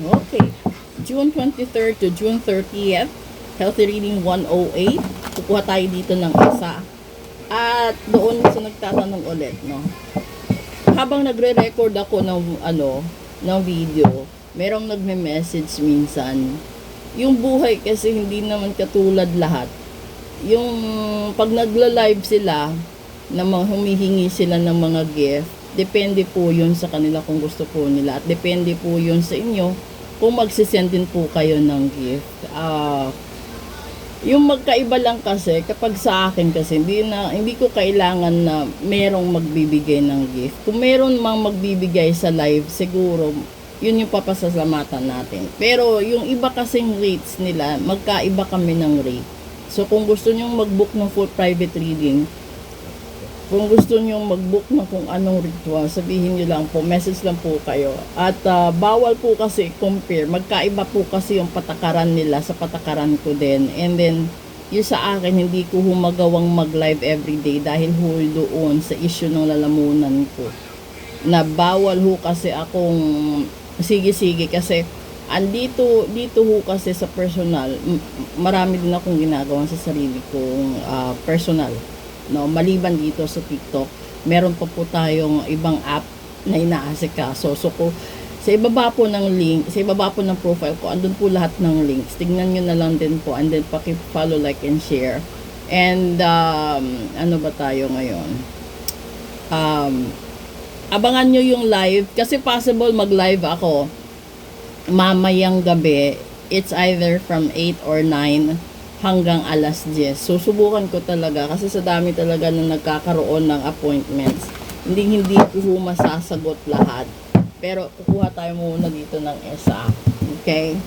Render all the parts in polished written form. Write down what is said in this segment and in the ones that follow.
Okay. June 23rd to June 30th. Healthy reading 108. Kukuha tayo dito ng isa. At doon sa nagtatanong ulit, no? Habang nagre-record ako ng video, merong nagme-message minsan. Yung buhay kasi hindi naman katulad lahat. Yung pag nagla-live sila, na humihingi sila ng mga gift, depende po yun sa kanila kung gusto po nila. At depende po yun sa inyo kung magsisend din po kayo ng gift. Yung magkaiba lang kasi, kapag sa akin kasi, hindi ko kailangan na merong magbibigay ng gift. Kung meron mang magbibigay sa live, siguro, yun yung papasalamatan natin. Pero yung iba kasing rates nila, magkaiba kami ng rate. So kung gusto nyong mag-book ng full private reading, kung gusto nyo mag-book na kung anong ritual, sabihin nyo lang po, message lang po kayo. At bawal po kasi compare. Magkaiba po kasi yung patakaran nila sa patakaran ko din. And then, yung sa akin, hindi ko humagawang mag-live everyday dahil ho doon sa issue ng lalamunan ko. Na bawal ho kasi akong sige-sige kasi dito ho kasi sa personal, marami din akong ginagawa sa sarili kong personal. No, maliban dito sa TikTok, meron pa po tayong ibang app na inaasikaso. So sa ibaba po ng link, sa ibaba po ng profile ko, andun po lahat ng links. Tignan nyo na lang din po, and then paki-follow, like, and share. And ano ba tayo ngayon? Abangan nyo yung live, kasi possible mag-live ako mamayang gabi. It's either from 8 or 9 hanggang alas 10. So, subukan ko talaga kasi sa dami talaga na nagkakaroon ng appointments. Hindi ko masasagot lahat. Pero, kukuha tayo muna dito ng isa. Okay?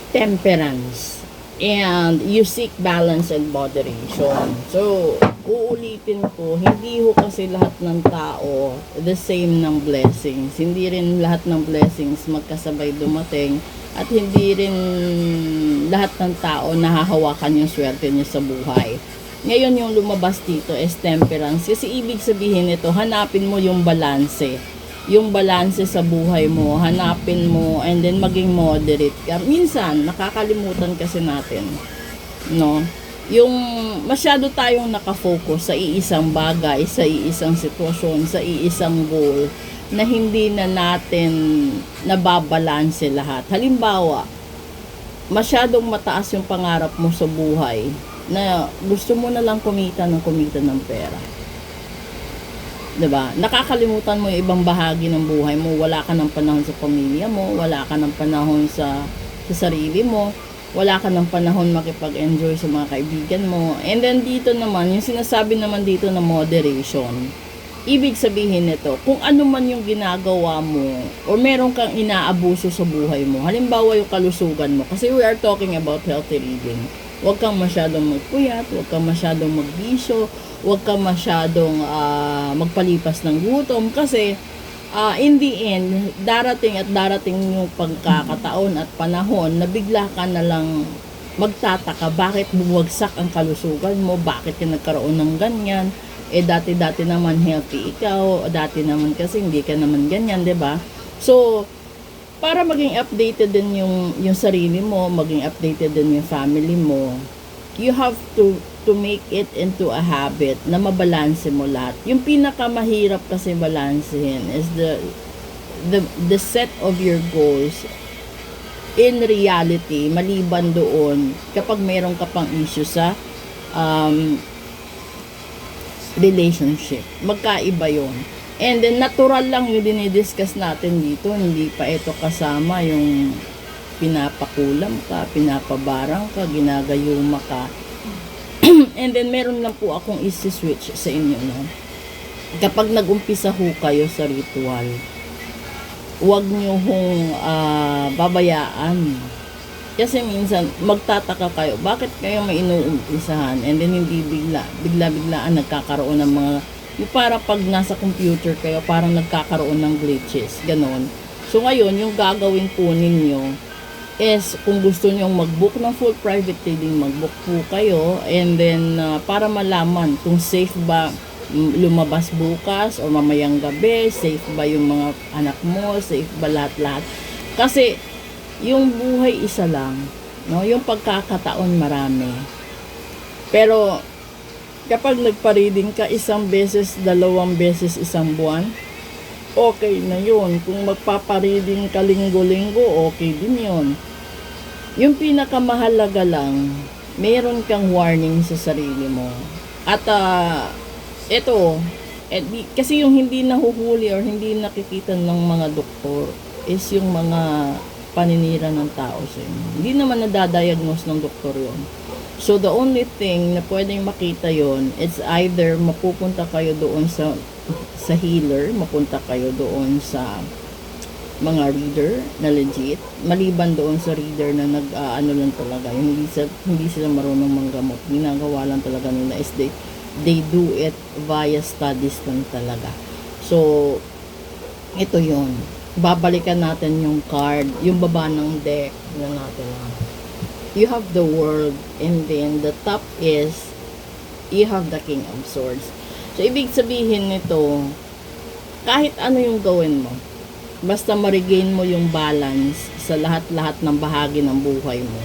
Temperance. And you seek balance and moderation. So, uulitin ko, hindi ho kasi lahat ng tao the same ng blessings. Hindi rin lahat ng blessings magkasabay dumating. At hindi rin lahat ng tao nahahawakan yung swerte niya sa buhay. Ngayon yung lumabas dito is temperance. Kasi ibig sabihin nito, hanapin mo yung balanse. Yung balanse sa buhay mo, hanapin mo, and then maging moderate ka. Minsan, nakakalimutan kasi natin, no? Yung masyado tayong nakafocus sa iisang bagay, sa iisang sitwasyon, sa iisang goal, na hindi na natin nababalanse lahat. Halimbawa, masyadong mataas yung pangarap mo sa buhay na gusto mo na lang kumita ng pera. 'Di ba? Nakakalimutan mo yung ibang bahagi ng buhay mo. Wala ka ng panahon sa pamilya mo, wala ka ng panahon sa sarili mo, wala ka ng panahon makipag-enjoy sa mga kaibigan mo. And then dito naman, yung sinasabi naman dito na moderation. Ibig sabihin nito, kung ano man yung ginagawa mo o meron kang inaabuso sa buhay mo, halimbawa yung kalusugan mo, kasi we are talking about healthy living. Huwag kang masyadong magpuyat, huwag kang masyadong magbisyo, huwag kang masyadong magpalipas ng gutom kasi in the end, darating yung pagkakataon at panahon na bigla ka na lang magtataka bakit bumagsak ang kalusugan mo, bakit ka nagkaroon ng ganyan. Dati naman healthy ikaw, dati naman kasi hindi ka naman ganyan, 'di ba? So, para maging updated din yung sarili mo, maging updated din yung family mo, you have to make it into a habit na mabalanse mo lahat. Yung pinakamahirap kasi balansehin is the set of your goals. In reality, maliban doon, kapag meron ka pang issue sa relationship, magkaiba yun. And then natural lang yung dinidiscuss natin dito, hindi pa ito kasama yung pinapakulam ka, pinapabarang ka, ginagayuma ka. And then meron lang po akong isi-switch sa inyo, no? Kapag nag-umpisa ho kayo sa ritual, huwag nyo hong babayaan. Kasi minsan, magtataka kayo, bakit kayo may inuumpisahan? And then, hindi bigla-biglaan nagkakaroon ng mga, yung para pag nasa computer kayo, parang nagkakaroon ng glitches, ganon. So, ngayon, yung gagawin po ninyo, is, kung gusto nyo mag-book ng full private reading, mag-book po kayo, and then, para malaman kung safe ba lumabas bukas o mamayang gabi, safe ba yung mga anak mo, safe ba lahat-lahat. Kasi yung buhay isa lang, no? Yung pagkakataon marami. Pero kapag nagpa-reading ka 1 beses, 2 beses isang buwan, okay na yun. Kung magpapa-reading ka linggo-linggo, okay din yun. Yung pinakamahalaga lang, meron kang warning sa sarili mo. At ito, kasi yung hindi nahuhuli or hindi nakikita ng mga doktor is yung mga paninira ng tao sa inyo. Hindi naman nadadiagnose ng doktor yon. So the only thing na pwedeng makita yon, it's either mapupunta kayo doon sa healer, mapunta kayo doon sa mga reader na legit, maliban doon sa reader na ano lang talaga, yung hindi sila marunong manggamot. Ginagawa lang talaga nila is they do it via studies lang talaga. So ito yon. Babalikan natin yung card, yung baba ng deck na natin. You have the world, and then the top is you have the King of Swords. So ibig sabihin nito, kahit ano yung gawin mo, basta ma-regain mo yung balance sa lahat-lahat ng bahagi ng buhay mo,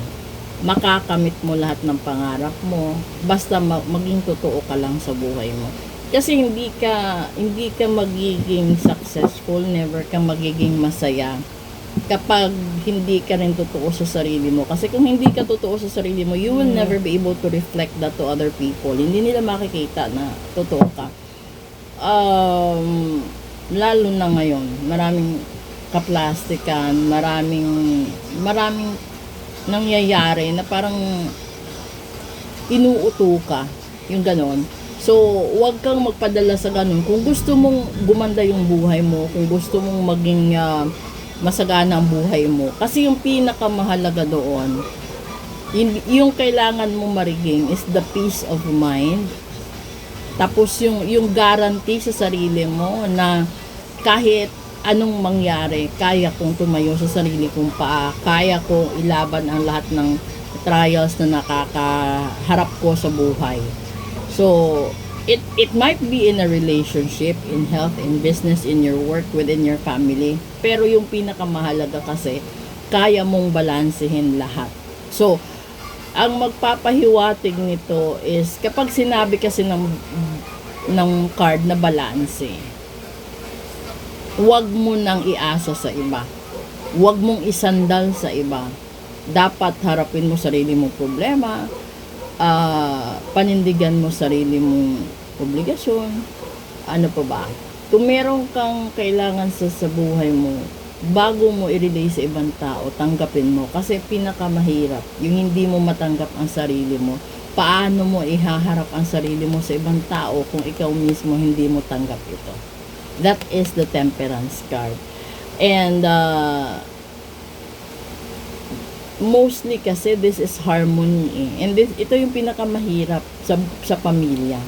makakamit mo lahat ng pangarap mo, basta maging totoo ka lang sa buhay mo. Kasi hindi ka magiging successful, never ka magiging masaya kapag hindi ka rin totoo sa sarili mo. Kasi kung hindi ka totoo sa sarili mo, you will never be able to reflect that to other people. Hindi nila makikita na totoo ka. Lalo na ngayon, maraming kaplastikan, maraming nangyayari na parang inuuto ka, yung ganon. So, huwag kang magpadala sa ganun. Kung gusto mong gumanda yung buhay mo, kung gusto mong maging masagana ang buhay mo, kasi yung pinakamahalaga doon, yung kailangan mo mariging is the peace of mind. Tapos yung guarantee sa sarili mo na kahit anong mangyari, kaya kong tumayo sa sarili kong paa, kaya kong ilaban ang lahat ng trials na nakakaharap ko sa buhay. So, it might be in a relationship, in health, in business, in your work, within your family. Pero yung pinakamahalaga kasi, kaya mong balansehin lahat. So, ang magpapahiwatig nito is, kapag sinabi kasi ng card na balanse, huwag mo nang iasa sa iba. Huwag mong isandal sa iba. Dapat harapin mo sarili mong problema, panindigan mo sarili mong obligasyon, ano pa ba. Kung meron kang kailangan sa buhay mo, bago mo i-relay sa ibang tao, tanggapin mo. Kasi pinakamahirap, yung hindi mo matanggap ang sarili mo. Paano mo ihaharap ang sarili mo sa ibang tao kung ikaw mismo hindi mo tanggap ito? That is the Temperance card. And mostly kasi this is harmony and ito yung pinakamahirap sa pamilya,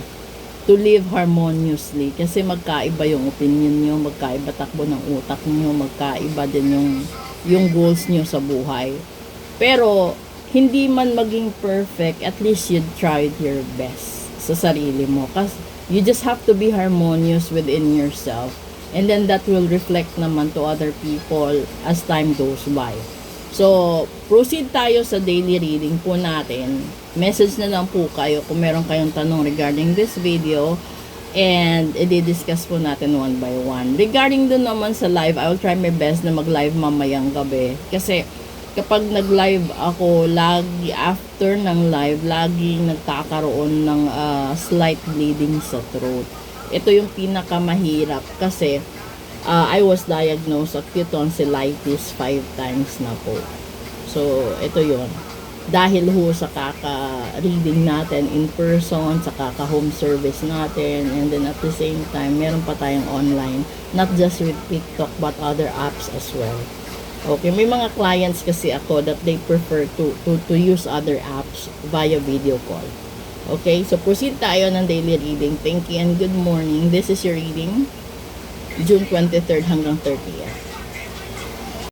to live harmoniously, kasi magkaiba yung opinion nyo, magkaiba takbo ng utak nyo, magkaiba din yung goals nyo sa buhay. Pero hindi man maging perfect, at least you tried your best sa sarili mo, kasi you just have to be harmonious within yourself, and then that will reflect naman to other people as time goes by. So, proceed tayo sa daily reading po natin. Message na lang po kayo kung meron kayong tanong regarding this video, and i-discuss po natin one by one. Regarding dun naman sa live, I will try my best na mag-live mamayang gabi. Kasi kapag nag-live ako, lagi after ng live, lagi nagkakaroon ng slight bleeding sa throat. Ito yung pinakamahirap kasi I was diagnosed acute tonsillitis 5 times na po. So, ito yon. Dahil ho sa kaka-reading natin in person, sa kaka-home service natin, and then at the same time, meron pa tayong online, not just with TikTok, but other apps as well. Okay, may mga clients kasi ako that they prefer to use other apps via video call. Okay, so proceed tayo ng daily reading. Thank you and good morning. This is your reading, June 23rd hanggang 30th.